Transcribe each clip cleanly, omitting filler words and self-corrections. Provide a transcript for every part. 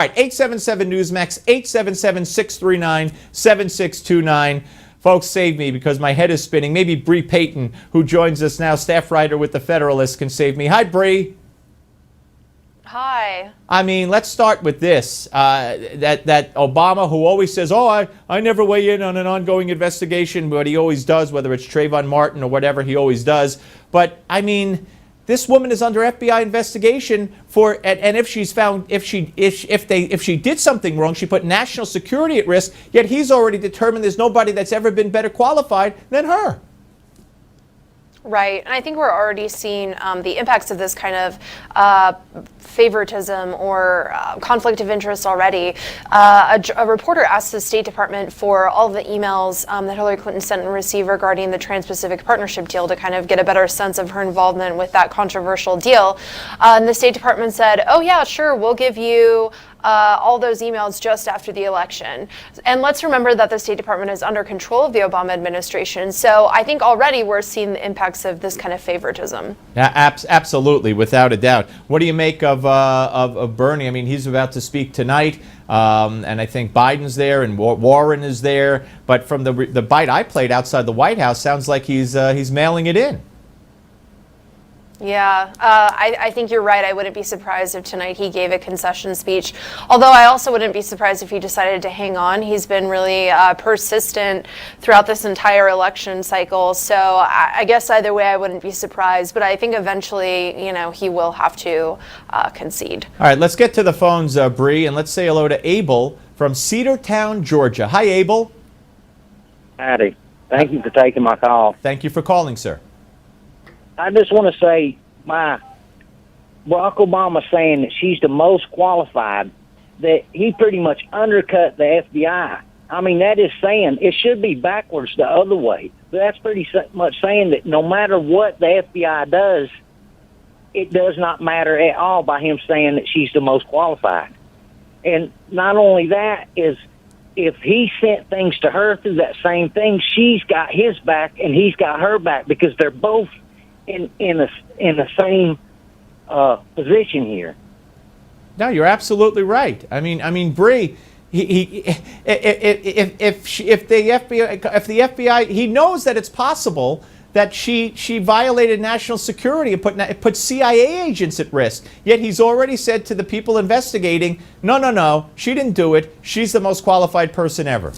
All right, 877 Newsmax, 877-639-7629. Folks, save me because my head is spinning. Maybe Bree Payton, who joins us now, staff writer with The Federalist, can save me. Hi, Bree. Hi. I mean, let's start with this. That Obama, who always says, I never weigh in on an ongoing investigation, but he always does, whether it's Trayvon Martin or whatever, he always does. But, I mean, this woman is under FBI investigation for, and if she's found, if she did something wrong, she put national security at risk. Yet he's already determined there's nobody that's ever been better qualified than her. Right, and I think we're already seeing the impacts of this kind of favoritism or conflict of interest already. A reporter asked the State Department for all of the emails that Hillary Clinton sent and received regarding the Trans-Pacific Partnership deal to kind of get a better sense of her involvement with that controversial deal. And the State Department said, oh yeah, sure, we'll give you all those emails just after the election. And let's remember that the State Department is under control of the Obama administration. So I think already we're seeing the impacts of this kind of favoritism. Yeah, absolutely, without a doubt. What do you make of Bernie? I mean, he's about to speak tonight, and I think Biden's there and Warren is there. But from the bite I played outside the White House, sounds like he's mailing it in. Yeah, I think you're right. I wouldn't be surprised if tonight he gave a concession speech. Although I also wouldn't be surprised if he decided to hang on. He's been really persistent throughout this entire election cycle. So I guess either way, I wouldn't be surprised. But I think eventually, you know, he will have to concede. All right, let's get to the phones, Bree, and let's say hello to Abel from Cedartown, Georgia. Hi, Abel. Howdy. Thank you for taking my call. Thank you for calling, sir. I just want to say, Barack Obama saying that she's the most qualified, that he pretty much undercut the FBI. I mean, that is saying it should be backwards the other way. But that's pretty much saying that no matter what the FBI does, it does not matter at all by him saying that she's the most qualified. And not only that, is if he sent things to her through that same thing, she's got his back and he's got her back because they're both in the same position here. No, you're absolutely right. I mean, Bree, if the FBI, he knows that it's possible that she violated national security and put CIA agents at risk. Yet he's already said to the people investigating, no, she didn't do it. She's the most qualified person ever.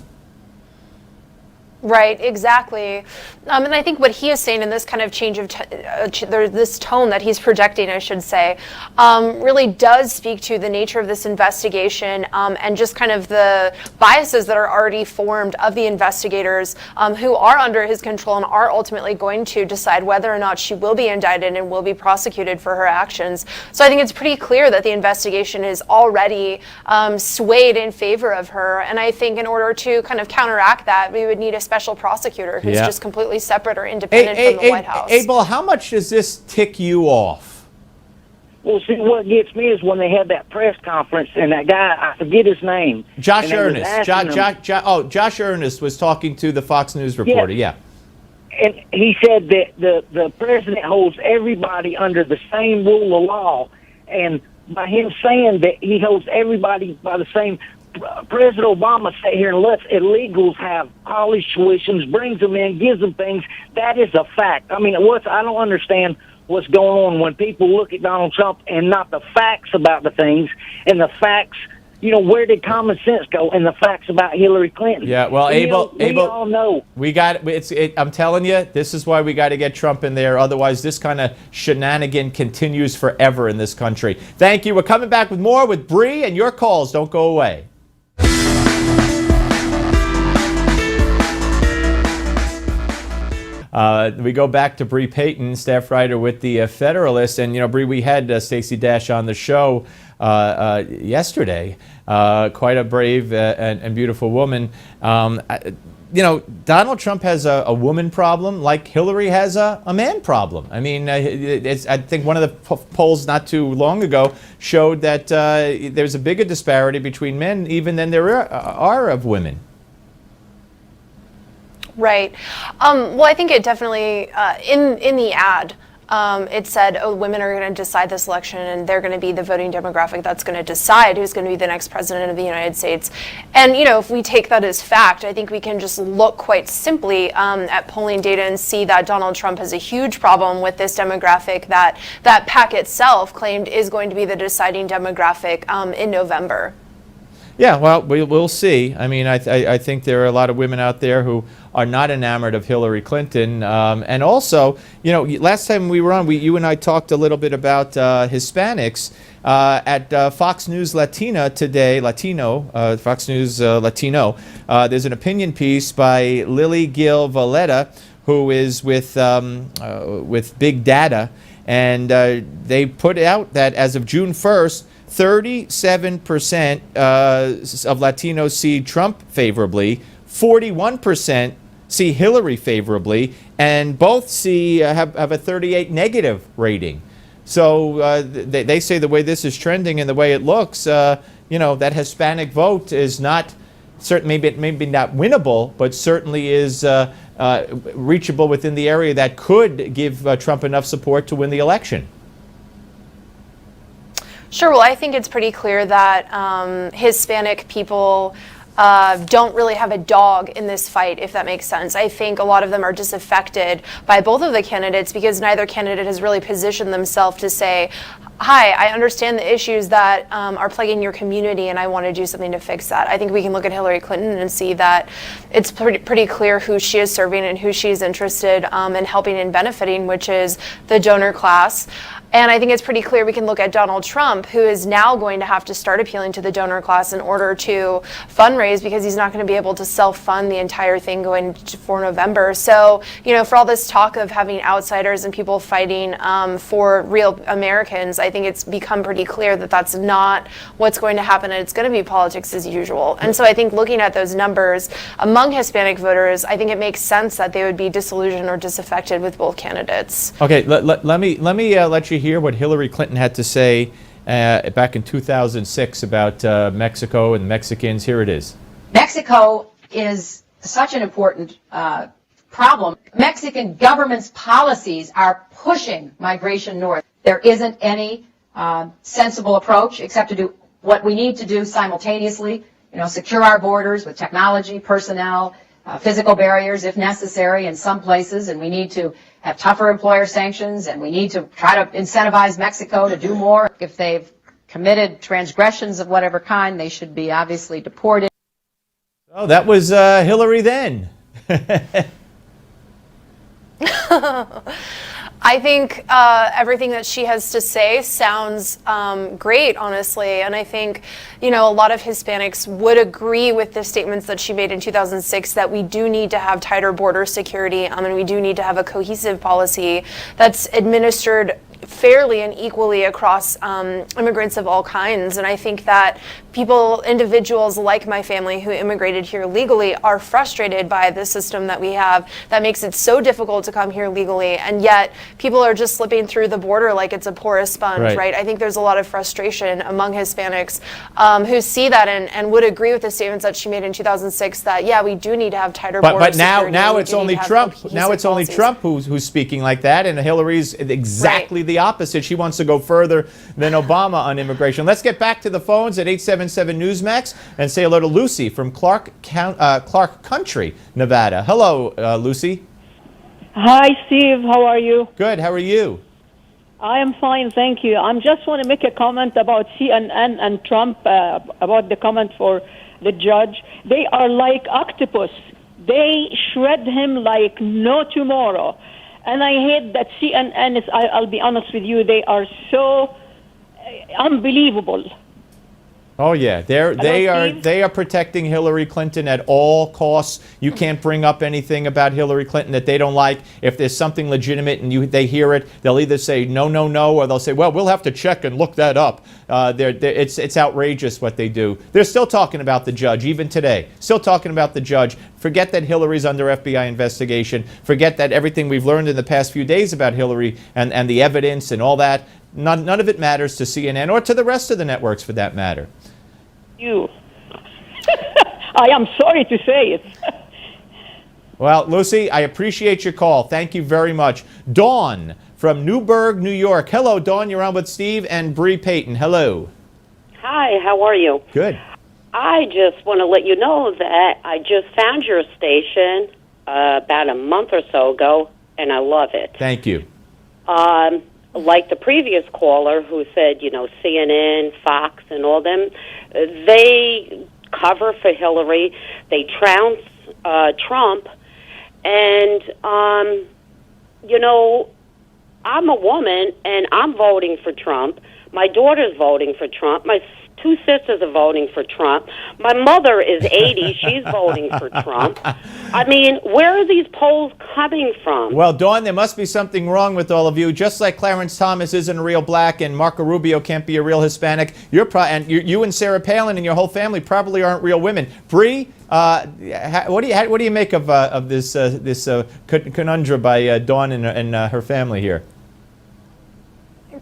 Right, exactly. And I think what he is saying in this kind of change of this tone that he's projecting, I should say, really does speak to the nature of this investigation and just kind of the biases that are already formed of the investigators who are under his control and are ultimately going to decide whether or not she will be indicted and will be prosecuted for her actions. So I think it's pretty clear that the investigation is already swayed in favor of her. And I think in order to kind of counteract that, we would need a special prosecutor who's just completely separate or independent from the White House. Abel, how much does this tick you off? Well, see, what gets me is when they had that press conference and that guy, I forget his name. Josh Earnest. Josh Earnest was talking to the Fox News reporter, yeah. And he said that the president holds everybody under the same rule of law. And by him saying that he holds everybody by the same, President Obama sat here and lets illegals have college tuitions, brings them in, gives them things. That is a fact. I mean, I don't understand what's going on when people look at Donald Trump and not the facts about the things and the facts. You know, where did common sense go and the facts about Hillary Clinton? Yeah, well, Abel, we all know. I'm telling you, this is why we got to get Trump in there. Otherwise, this kind of shenanigan continues forever in this country. Thank you. We're coming back with more with Bree and your calls. Don't go away. We go back to Bree Payton, staff writer with The Federalist. And, you know, Bree, we had Stacey Dash on the show yesterday. Quite a brave and beautiful woman. You know, Donald Trump has a woman problem like Hillary has a man problem. I mean, I think one of the polls not too long ago showed that there's a bigger disparity between men even than there are of women. Right. Well, I think it definitely, in the ad, it said, oh, women are going to decide this election and they're going to be the voting demographic that's going to decide who's going to be the next president of the United States. And, if we take that as fact, I think we can just look quite simply at polling data and see that Donald Trump has a huge problem with this demographic that PAC itself claimed is going to be the deciding demographic in November. Yeah, well, we'll see. I mean, I think there are a lot of women out there who are not enamored of Hillary Clinton. And also, last time we were on, you and I talked a little bit about Hispanics at Fox News Latina today, Fox News Latino. There's an opinion piece by Lily Gil Valletta, who is with Big Data. And they put out that as of June 1st, 37% of Latinos see Trump favorably, 41% see Hillary favorably, and both have a 38 negative rating. So they say the way this is trending and the way it looks, that Hispanic vote is not maybe not winnable, but certainly is reachable within the area that could give Trump enough support to win the election. Sure. Well, I think it's pretty clear that Hispanic people don't really have a dog in this fight, if that makes sense. I think a lot of them are disaffected by both of the candidates because neither candidate has really positioned themselves to say, hi, I understand the issues that are plaguing your community and I want to do something to fix that. I think we can look at Hillary Clinton and see that it's pretty clear who she is serving and who she's interested in helping and benefiting, which is the donor class. And I think it's pretty clear we can look at Donald Trump, who is now going to have to start appealing to the donor class in order to fundraise because he's not going to be able to self-fund the entire thing going for November. So, for all this talk of having outsiders and people fighting for real Americans, I think it's become pretty clear that that's not what's going to happen, and it's going to be politics as usual. And so I think looking at those numbers among Hispanic voters, I think it makes sense that they would be disillusioned or disaffected with both candidates. Okay, let me let you hear what Hillary Clinton had to say back in 2006 about Mexico and Mexicans. Here it is. Mexico is such an important problem. Mexican government's policies are pushing migration north. There isn't any sensible approach except to do what we need to do simultaneously, secure our borders with technology, personnel, physical barriers if necessary in some places, and we need to have tougher employer sanctions, and we need to try to incentivize Mexico to do more. If they've committed transgressions of whatever kind, they should be obviously deported. Oh, that was Hillary then. I think everything that she has to say sounds great, honestly. And I think, a lot of Hispanics would agree with the statements that she made in 2006 that we do need to have tighter border security and we do need to have a cohesive policy that's administered fairly and equally across immigrants of all kinds. And I think that individuals like my family who immigrated here legally are frustrated by the system that we have that makes it so difficult to come here legally. And yet people are just slipping through the border like it's a porous sponge, right? I think there's a lot of frustration among Hispanics who see that and would agree with the statements that she made in 2006 that, yeah, we do need to have tighter border security. But now it's only Trump. Now it's only Trump who's speaking like that, and Hillary's exactly the opposite. She wants to go further than Obama on immigration. Let's get back to the phones at 877 Newsmax and say hello to Lucy from Clark Country, Nevada. Hello, Lucy. Hi, Steve. How are you? Good. How are you? I am fine, thank you. I just want to make a comment about CNN and Trump, about the comment for the judge. They are like octopus. They shred him like no tomorrow. And I hate that CNN is, I'll be honest with you, they are so unbelievable. Oh yeah, they are protecting Hillary Clinton at all costs. You can't bring up anything about Hillary Clinton that they don't like. If there's something legitimate and they hear it, they'll either say no, no, no, or they'll say, well, we'll have to check and look that up. It's outrageous what they do. They're still talking about the judge even today. Still talking about the judge. Forget that Hillary's under FBI investigation. Forget that everything we've learned in the past few days about Hillary and the evidence and all that. None of it matters to CNN or to the rest of the networks for that matter. You. I am sorry to say it. Well, Lucy, I appreciate your call. Thank you very much. Dawn from Newburgh, New York. Hello, Dawn. You're on with Steve and Bree Payton. Hello. Hi, how are you? Good. I just want to let you know that I just found your station about a month or so ago, and I love it. Thank you. Like the previous caller who said, you know, CNN, Fox, and all them, they cover for Hillary. They trounce Trump. And, you know, I'm a woman, and I'm voting for Trump. My daughter's voting for Trump. My two sisters are voting for Trump. My mother is 80. She's voting for Trump. I mean, where are these polls coming from? Well, Dawn, there must be something wrong with all of you. Just like Clarence Thomas isn't a real black and Marco Rubio can't be a real Hispanic, you and Sarah Palin and your whole family probably aren't real women. Bree, what do you make of this conundrum by Dawn and her family here?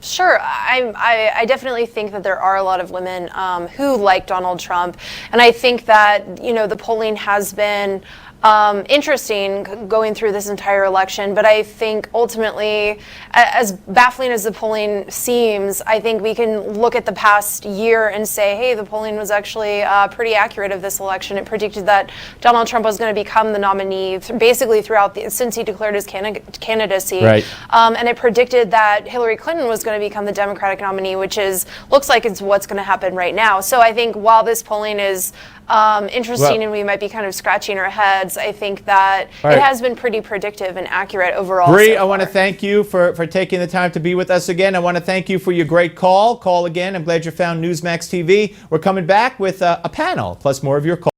Sure. I definitely think that there are a lot of women who like Donald Trump. And I think that, you know, the polling has been interesting going through this entire election. But I think ultimately, as baffling as the polling seems, I think we can look at the past year and say, hey, the polling was actually pretty accurate of this election. It predicted that Donald Trump was going to become the nominee basically since he declared his candidacy. Right. And it predicted that Hillary Clinton was going to become the Democratic nominee, which looks like it's what's going to happen right now. So I think while this polling is interesting and we might be kind of scratching our heads, I think that it has been pretty predictive and accurate overall. Bree, I want to thank you for taking the time to be with us again. I want to thank you for your great call. Call again. I'm glad you found Newsmax TV. We're coming back with a panel plus more of your calls.